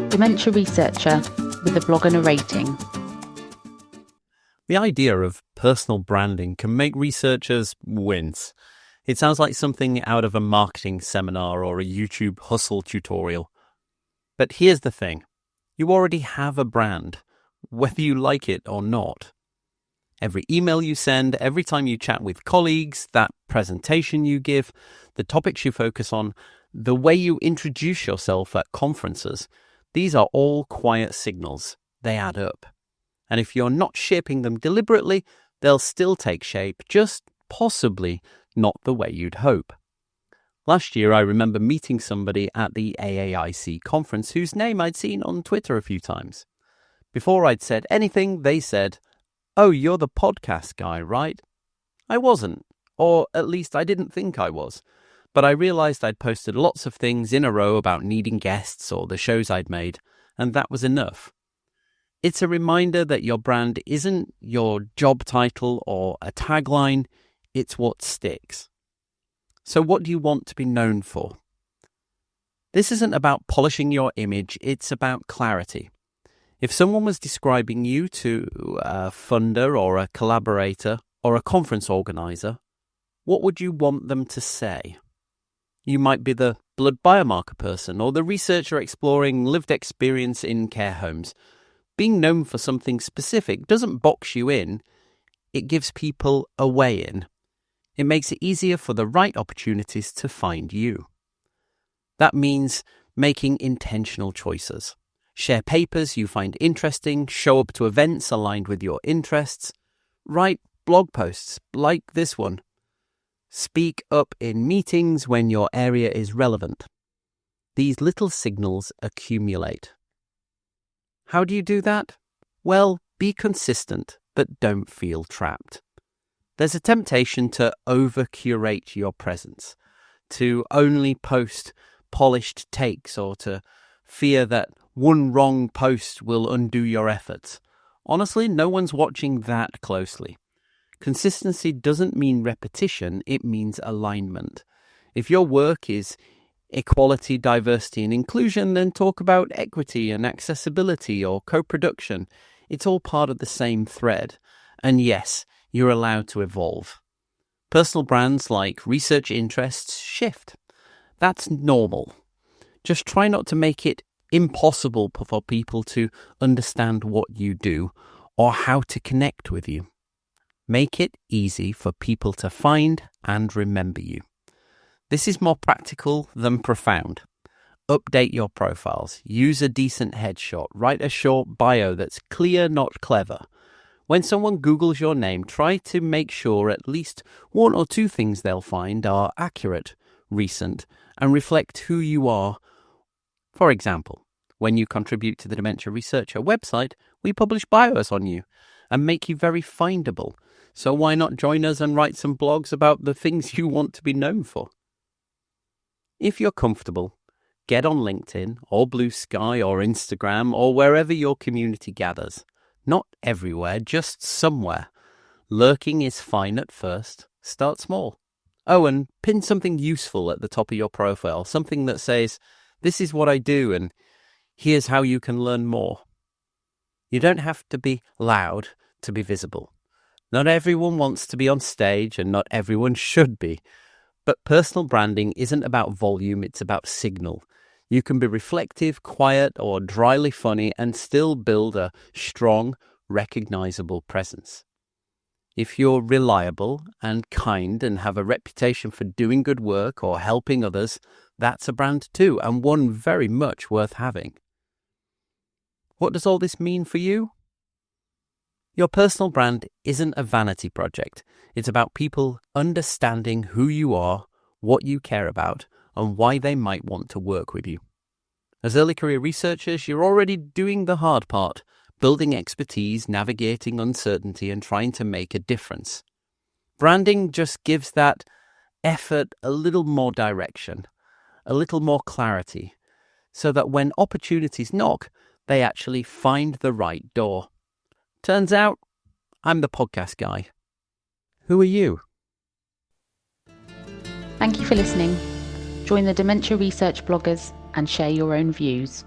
Dementia Researcher with a blog and a rating. The idea of personal branding can make researchers wince. It sounds like something out of a marketing seminar or a YouTube hustle tutorial. But here's the thing. You already have a brand, whether you like it or not. Every email you send, every time you chat with colleagues, that presentation you give, the topics you focus on, the way you introduce yourself at conferences, these are all quiet signals. They add up. And if you're not shaping them deliberately, they'll still take shape, just possibly not the way you'd hope. Last year, I remember meeting somebody at the AAIC conference whose name I'd seen on Twitter a few times. Before I'd said anything, they said, "Oh, you're the podcast guy, right?" I wasn't, or at least I didn't think I was. But I realised I'd posted lots of things in a row about needing guests or the shows I'd made, and that was enough. It's a reminder that your brand isn't your job title or a tagline, it's what sticks. So what do you want to be known for? This isn't about polishing your image, it's about clarity. If someone was describing you to a funder or a collaborator or a conference organizer, what would you want them to say? You might be the blood biomarker person or the researcher exploring lived experience in care homes. Being known for something specific doesn't box you in, it gives people a way in. It makes it easier for the right opportunities to find you. That means making intentional choices. Share papers you find interesting, show up to events aligned with your interests, write blog posts like this one. Speak up in meetings when your area is relevant. These little signals accumulate. How do you do that? Well, be consistent, but don't feel trapped. There's a temptation to over-curate your presence, to only post polished takes or to fear that one wrong post will undo your efforts. Honestly, no one's watching that closely. Consistency doesn't mean repetition, it means alignment. If your work is equality, diversity and inclusion, then talk about equity and accessibility or co-production. It's all part of the same thread. And yes, you're allowed to evolve. Personal brands like research interests shift. That's normal. Just try not to make it impossible for people to understand what you do or how to connect with you. Make it easy for people to find and remember you. This is more practical than profound. Update your profiles. Use a decent headshot. Write a short bio that's clear, not clever. When someone Googles your name, try to make sure at least one or two things they'll find are accurate, recent, and reflect who you are. For example, when you contribute to the Dementia Researcher website, we publish bios on you and make you very findable. So why not join us and write some blogs about the things you want to be known for? If you're comfortable, get on LinkedIn or Blue Sky or Instagram or wherever your community gathers. Not everywhere, just somewhere. Lurking is fine at first. Start small. Oh, and pin something useful at the top of your profile, something that says, "This is what I do and here's how you can learn more." You don't have to be loud to be visible. Not everyone wants to be on stage and not everyone should be. But personal branding isn't about volume, it's about signal. You can be reflective, quiet, or dryly funny and still build a strong, recognizable presence. If you're reliable and kind and have a reputation for doing good work or helping others, that's a brand too, and one very much worth having. What does all this mean for you? Your personal brand isn't a vanity project. It's about people understanding who you are, what you care about, and why they might want to work with you. As early career researchers, you're already doing the hard part, building expertise, navigating uncertainty, and trying to make a difference. Branding just gives that effort a little more direction, a little more clarity, so that when opportunities knock, they actually find the right door. Turns out, I'm the podcast guy. Who are you? Thank you for listening. Join the Dementia Research bloggers and share your own views.